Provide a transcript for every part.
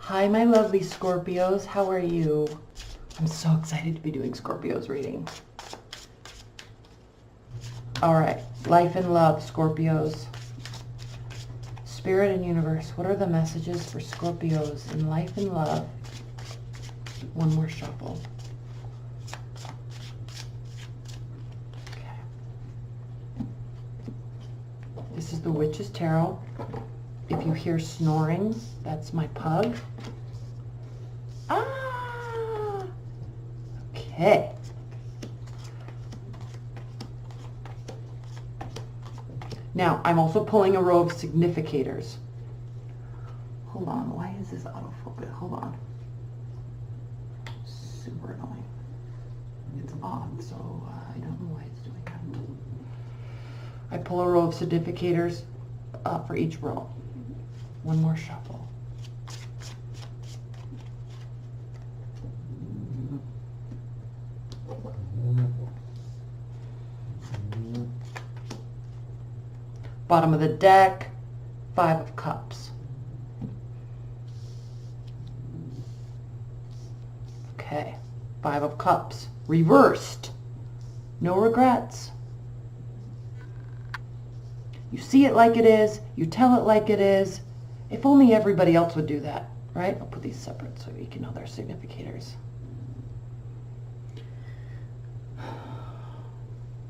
Hi, my lovely Scorpios. How are you? I'm so excited to be doing Scorpios reading. All right, life and love, Scorpios. Spirit and universe, what are the messages for Scorpios in life and love? One more shuffle. Okay. This is the Witch's Tarot. If you hear snoring, that's my pug. Ah! Okay. Now, I'm also pulling a row of significators. Hold on, why is this autofocus? Hold on. Super annoying. It's off, so I don't know why it's doing that. I pull a row of significators for each row. One more shuffle. Bottom of the deck, 5 of Cups. Okay, 5 of Cups, reversed. No regrets. You see it like it is, you tell it like it is. If only everybody else would do that, right? I'll put these separate so you can know their significators.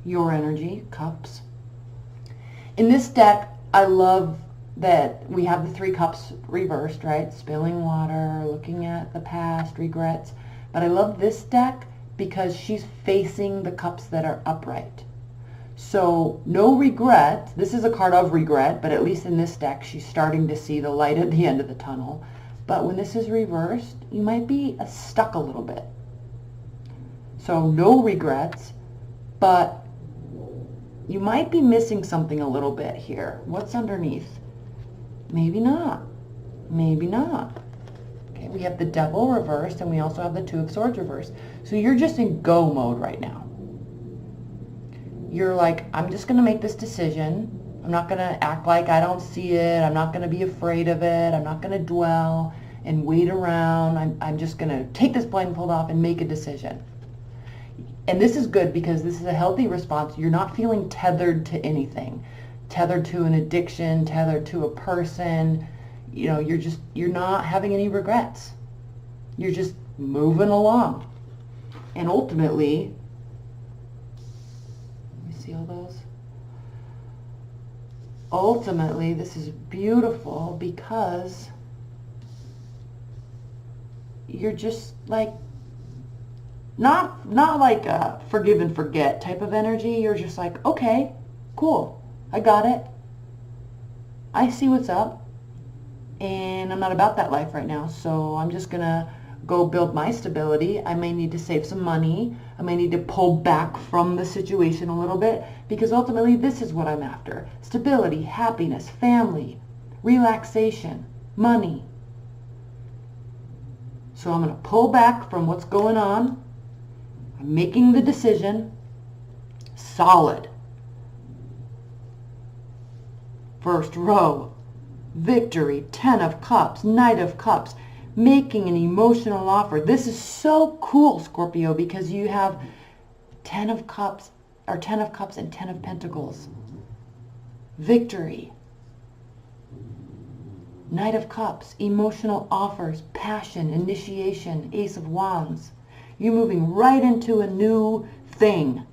Your energy, Cups. In this deck, I love that we have the 3 cups reversed, right? Spilling water, looking at the past, regrets. But I love this deck because she's facing the cups that are upright. So no regret. This is a card of regret, but at least in this deck, she's starting to see the light at the end of the tunnel. But when this is reversed, you might be stuck a little bit. So no regrets, but you might be missing something a little bit here. What's underneath? Maybe not. Maybe not. Okay, we have the Devil reversed, and we also have the 2 of Swords reversed. So you're just in go mode right now. You're like, I'm just going to make this decision. I'm not going to act like I don't see it. I'm not going to be afraid of it. I'm not going to dwell and wait around. I'm just going to take this blindfold off and make a decision. And this is good because this is a healthy response. You're not feeling tethered to anything. Tethered to an addiction, tethered to a person. You know, you're not having any regrets. You're just moving along. And ultimately, see all those? Ultimately, this is beautiful because you're just like, not like a forgive and forget type of energy. You're just like, okay, cool, I got it. I see what's up, and I'm not about that life right now, so I'm just gonna go build my stability. I may need to save some money. I may need to pull back from the situation a little bit because ultimately this is what I'm after. Stability, happiness, family, relaxation, money. So I'm going to pull back from what's going on. I'm making the decision. Solid. First row. Victory, 10 of Cups, Knight of Cups. Making an emotional offer. This is so cool, Scorpio, because you have 10 of Cups, or 10 of Cups and 10 of Pentacles. Victory. Knight of Cups, emotional offers, passion, initiation, Ace of Wands. You're moving right into a new thing.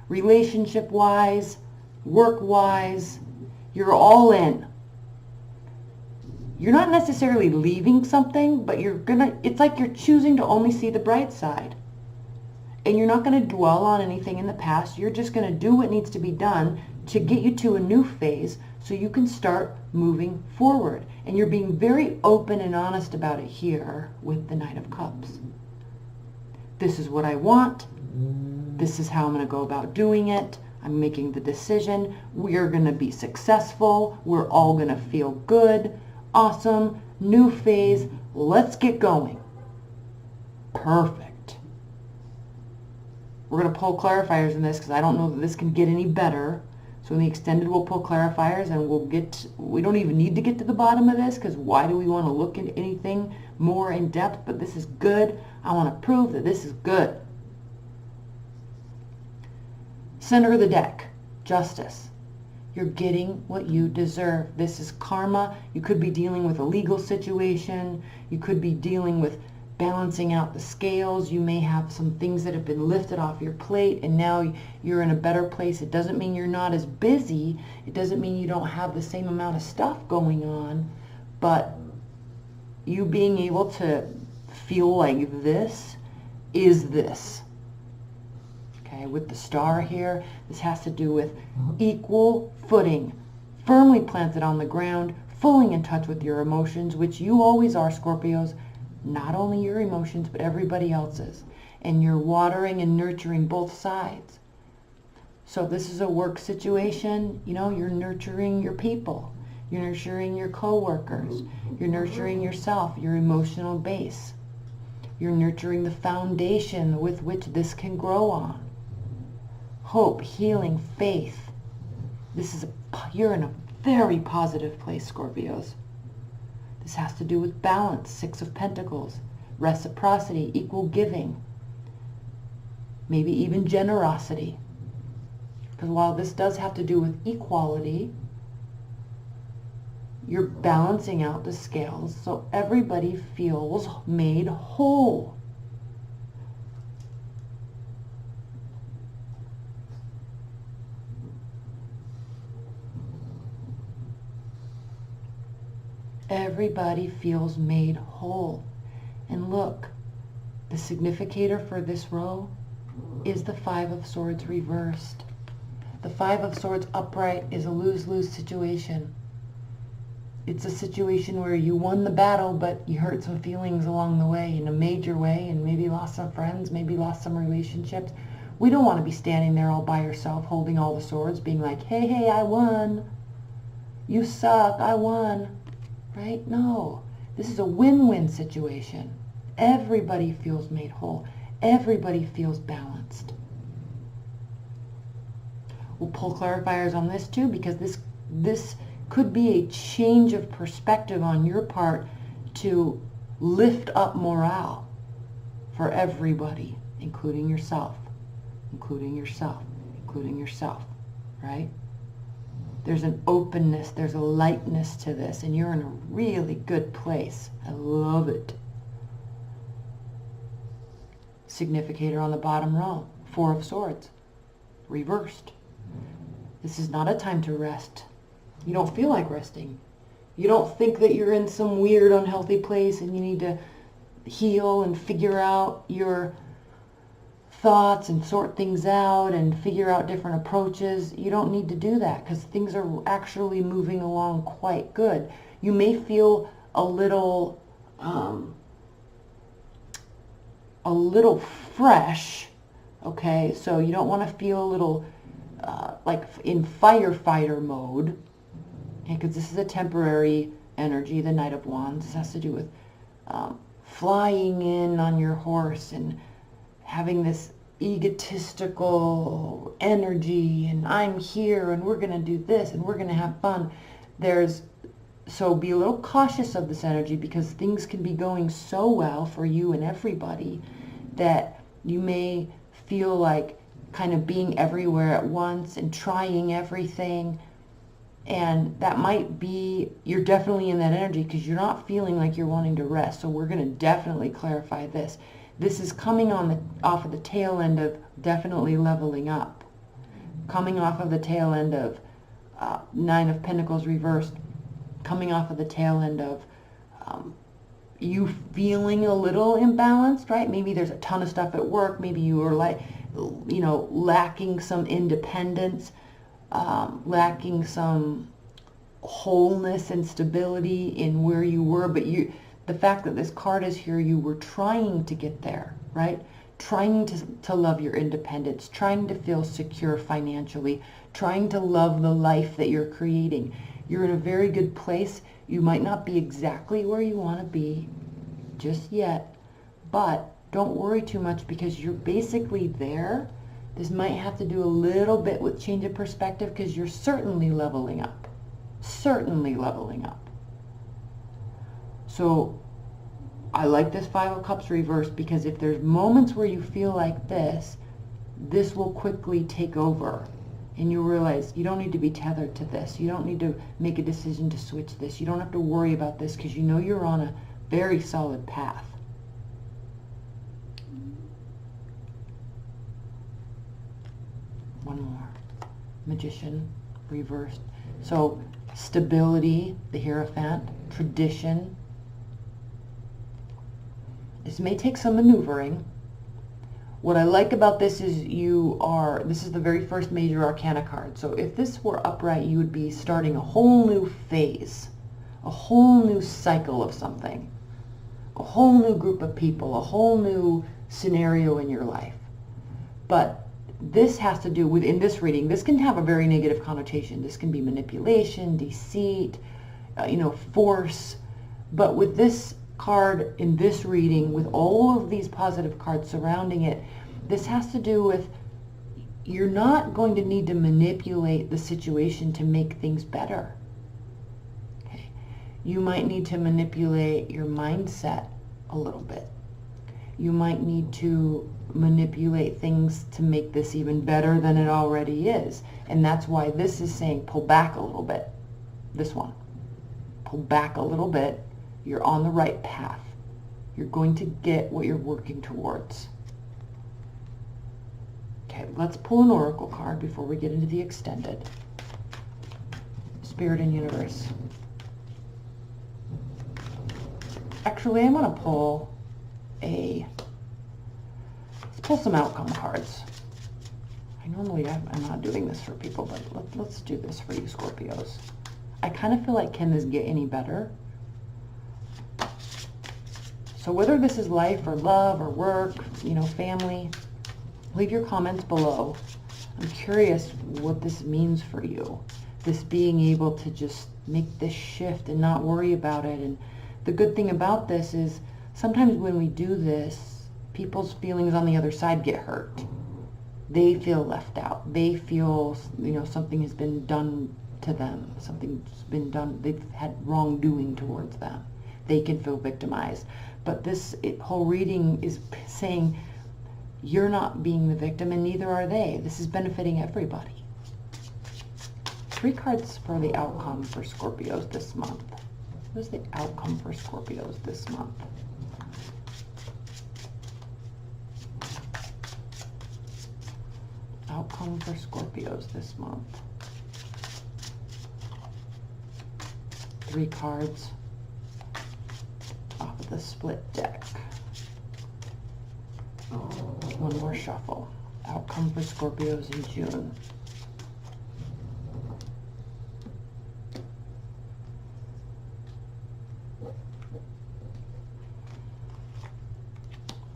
Relationship-wise, work-wise, you're all in. You're not necessarily leaving something, but it's like you're choosing to only see the bright side. And you're not going to dwell on anything in the past. You're just going to do what needs to be done to get you to a new phase so you can start moving forward. And you're being very open and honest about it here with the Knight of Cups. This is what I want. This is how I'm going to go about doing it. I'm making the decision. We're going to be successful. We're all going to feel good. Awesome, new phase, let's get going. Perfect. We're going to pull clarifiers in this because I don't know that this can get any better, So in the extended, we'll pull clarifiers, and we don't even need to get to the bottom of this, because why do we want to look into anything more in depth? But this is good. I want to prove that this is good. Center of the deck, justice. You're getting what you deserve. This is karma. You could be dealing with a legal situation. You could be dealing with balancing out the scales. You may have some things that have been lifted off your plate, and now you're in a better place. It doesn't mean you're not as busy. It doesn't mean you don't have the same amount of stuff going on, but you being able to feel like this is this. Okay, with the star here, this has to do with equal footing, firmly planted on the ground, fully in touch with your emotions, which you always are, Scorpios. Not only your emotions, but everybody else's. And you're watering and nurturing both sides. So if this is a work situation, you know, you're nurturing your people. You're nurturing your co-workers. You're nurturing yourself, your emotional base. You're nurturing the foundation with which this can grow on. Hope, healing, faith. You're in a very positive place, Scorpios. This has to do with balance, Six of Pentacles, reciprocity, equal giving, maybe even generosity. Because while this does have to do with equality, you're balancing out the scales so everybody feels made whole. Everybody feels made whole. And look, the significator for this row is the Five of Swords reversed. The Five of Swords upright is a lose-lose situation. It's a situation where you won the battle, but you hurt some feelings along the way in a major way, and maybe lost some friends, maybe lost some relationships. We don't want to be standing there all by yourself holding all the swords, being like, hey, I won. You suck, I won. Right? No. This is a win-win situation. Everybody feels made whole. Everybody feels balanced. We'll pull clarifiers on this too, because this could be a change of perspective on your part to lift up morale for everybody, including yourself, including yourself, including yourself, right? There's an openness, there's a lightness to this, and you're in a really good place. I love it. Significator on the bottom row, Four of Swords, reversed. This is not a time to rest. You don't feel like resting. You don't think that you're in some weird, unhealthy place and you need to heal and figure out your thoughts and sort things out and figure out different approaches. You don't need to do that, because things are actually moving along quite good. You may feel a little fresh, okay? So you don't want to feel a little like in firefighter mode, because this is a temporary energy, the Knight of Wands. This has to do with flying in on your horse and having this egotistical energy, and I'm here, and we're going to do this, and we're going to have fun. So be a little cautious of this energy, because things can be going so well for you and everybody that you may feel like kind of being everywhere at once and trying everything. And that might be, you're definitely in that energy because you're not feeling like you're wanting to rest. So we're going to definitely clarify this. This is coming off of the tail end of definitely leveling up. Coming off of the tail end of Nine of Pentacles reversed. Coming off of the tail end of you feeling a little imbalanced, right? Maybe there's a ton of stuff at work. Maybe you are like, lacking some independence, lacking some wholeness and stability in where you were. But the fact that this card is here, you were trying to get there, right? Trying to love your independence, trying to feel secure financially, trying to love the life that you're creating. You're in a very good place. You might not be exactly where you want to be just yet, but don't worry too much, because you're basically there. This might have to do a little bit with change of perspective because you're certainly leveling up. Certainly leveling up. So I like this Five of Cups reversed because if there's moments where you feel like this will quickly take over. And you realize you don't need to be tethered to this. You don't need to make a decision to switch this. You don't have to worry about this because you know you're on a very solid path. One more. Magician, reversed. So stability, the Hierophant, tradition. This may take some maneuvering. What I like about this is this is the very first major arcana card. So if this were upright, you would be starting a whole new phase, a whole new cycle of something, a whole new group of people, a whole new scenario in your life. But this has to do with, in this reading, this can have a very negative connotation. This can be manipulation, deceit, force. But with this card in this reading, with all of these positive cards surrounding it, this has to do with you're not going to need to manipulate the situation to make things better. Okay. You might need to manipulate your mindset a little bit. You might need to manipulate things to make this even better than it already is. And that's why this is saying pull back a little bit. This one. Pull back a little bit. You're on the right path. You're going to get what you're working towards. Okay, let's pull an oracle card before we get into the extended. Spirit and Universe. Actually, I'm going to pull let's pull some outcome cards. I'm not doing this for people, but let's do this for you, Scorpios. I kind of feel like, can this get any better? So whether this is life or love or work, family, leave your comments below. I'm curious what this means for you. This being able to just make this shift and not worry about it. And the good thing about this is sometimes when we do this, people's feelings on the other side get hurt. They feel left out. They feel, something has been done to them. Something's been done. They've had wrongdoing towards them. They can feel victimized. But this whole reading is saying you're not being the victim and neither are they. This is benefiting everybody. 3 cards for the outcome for Scorpios this month. What is the outcome for Scorpios this month? Outcome for Scorpios this month. 3 cards off of the split deck. One more shuffle. Outcome for Scorpios in June.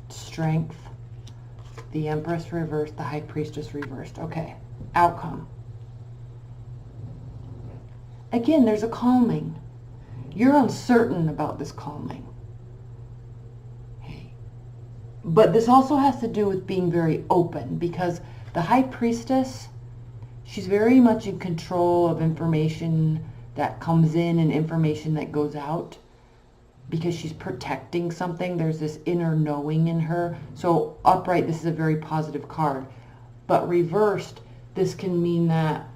Strength. The Empress reversed. The High Priestess reversed. Okay. Outcome. Again, there's a calming. You're uncertain about this calming. But this also has to do with being very open, because the High Priestess, she's very much in control of information that comes in and information that goes out, because she's protecting something. There's this inner knowing in her. So upright, this is a very positive card. But reversed, this can mean that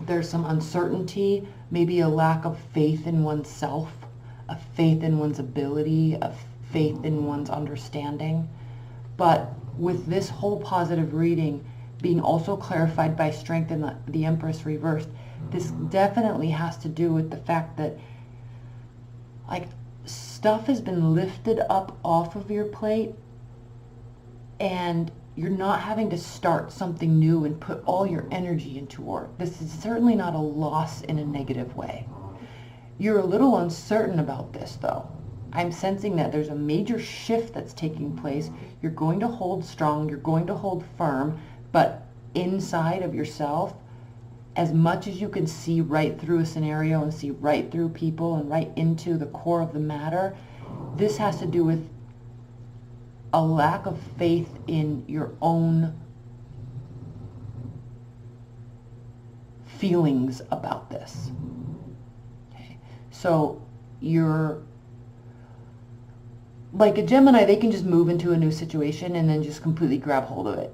there's some uncertainty, maybe a lack of faith in oneself, a faith in one's ability, a faith in one's understanding. But with this whole positive reading being also clarified by strength in the Empress reversed, this definitely has to do with the fact that stuff has been lifted up off of your plate and you're not having to start something new and put all your energy into work. This is certainly not a loss in a negative way. You're a little uncertain about this though. I'm sensing that there's a major shift that's taking place. You're going to hold strong, you're going to hold firm, but inside of yourself, as much as you can see right through a scenario and see right through people and right into the core of the matter, this has to do with a lack of faith in your own feelings about this. Okay. So you're like a Gemini, they can just move into a new situation and then just completely grab hold of it.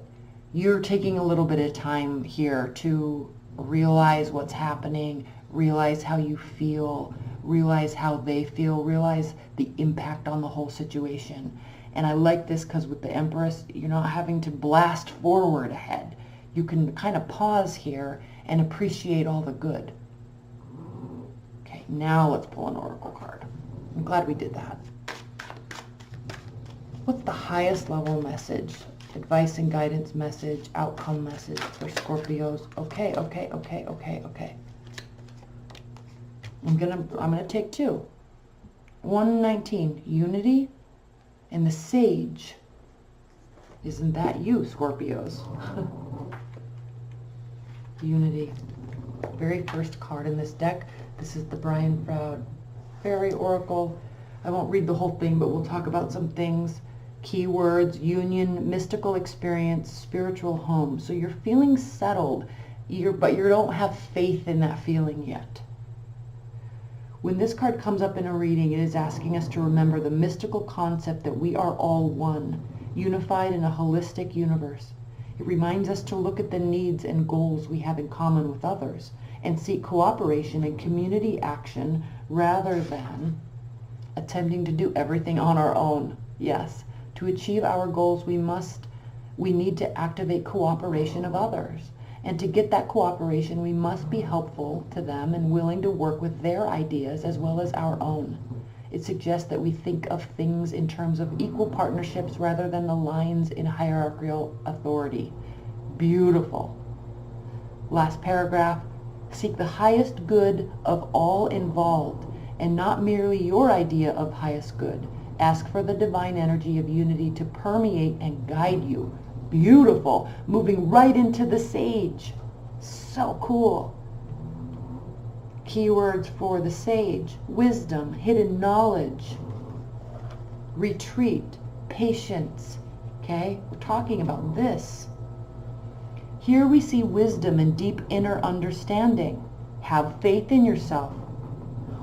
You're taking a little bit of time here to realize what's happening, realize how you feel, realize how they feel, realize the impact on the whole situation. And I like this because with the Empress, you're not having to blast forward ahead. You can kind of pause here and appreciate all the good. Okay, now let's pull an oracle card. I'm glad we did that. What's the highest level message? Advice and guidance message, outcome message for Scorpios. Okay. I'm gonna take two. 119, unity, and the Sage. Isn't that you, Scorpios? Unity. Very first card in this deck. This is the Brian Froud Fairy Oracle. I won't read the whole thing, but we'll talk about some things. Keywords, union, mystical experience, spiritual home. So you're feeling settled, but you don't have faith in that feeling yet. When this card comes up in a reading, it is asking us to remember the mystical concept that we are all one, unified in a holistic universe. It reminds us to look at the needs and goals we have in common with others and seek cooperation and community action rather than attempting to do everything on our own. Yes. To achieve our goals, we need to activate cooperation of others. And to get that cooperation, we must be helpful to them and willing to work with their ideas as well as our own. It suggests that we think of things in terms of equal partnerships rather than the lines in hierarchical authority. Beautiful. Last paragraph. Seek the highest good of all involved and not merely your idea of highest good. Ask for the divine energy of unity to permeate and guide you. Beautiful. Moving right into the Sage. So cool. Keywords for the Sage. Wisdom, hidden knowledge, retreat, patience. Okay? We're talking about this. Here we see wisdom and deep inner understanding. Have faith in yourself.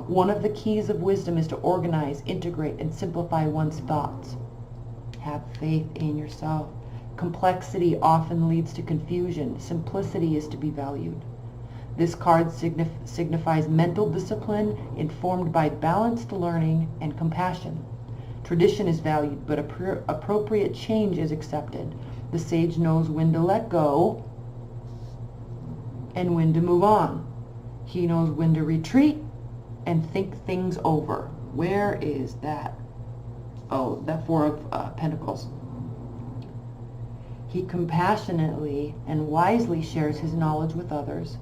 One of the keys of wisdom is to organize, integrate, and simplify one's thoughts. Have faith in yourself. Complexity often leads to confusion. Simplicity is to be valued. This card signifies mental discipline informed by balanced learning and compassion. Tradition is valued, but appropriate change is accepted. The Sage knows when to let go and when to move on. He knows when to retreat and think things over. Where is that? Oh, that Four of Pentacles. He compassionately and wisely shares his knowledge with others.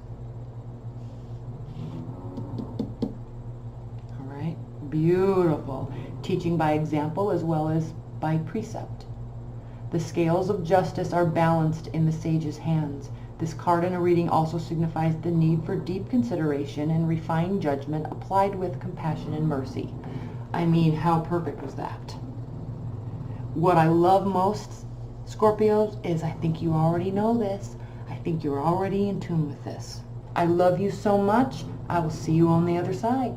All right, beautiful. Teaching by example as well as by precept. The scales of justice are balanced in the Sage's hands. This card in a reading also signifies the need for deep consideration and refined judgment applied with compassion and mercy. I mean, how perfect was that? What I love most, Scorpios, is I think you already know this. I think you're already in tune with this. I love you so much. I will see you on the other side.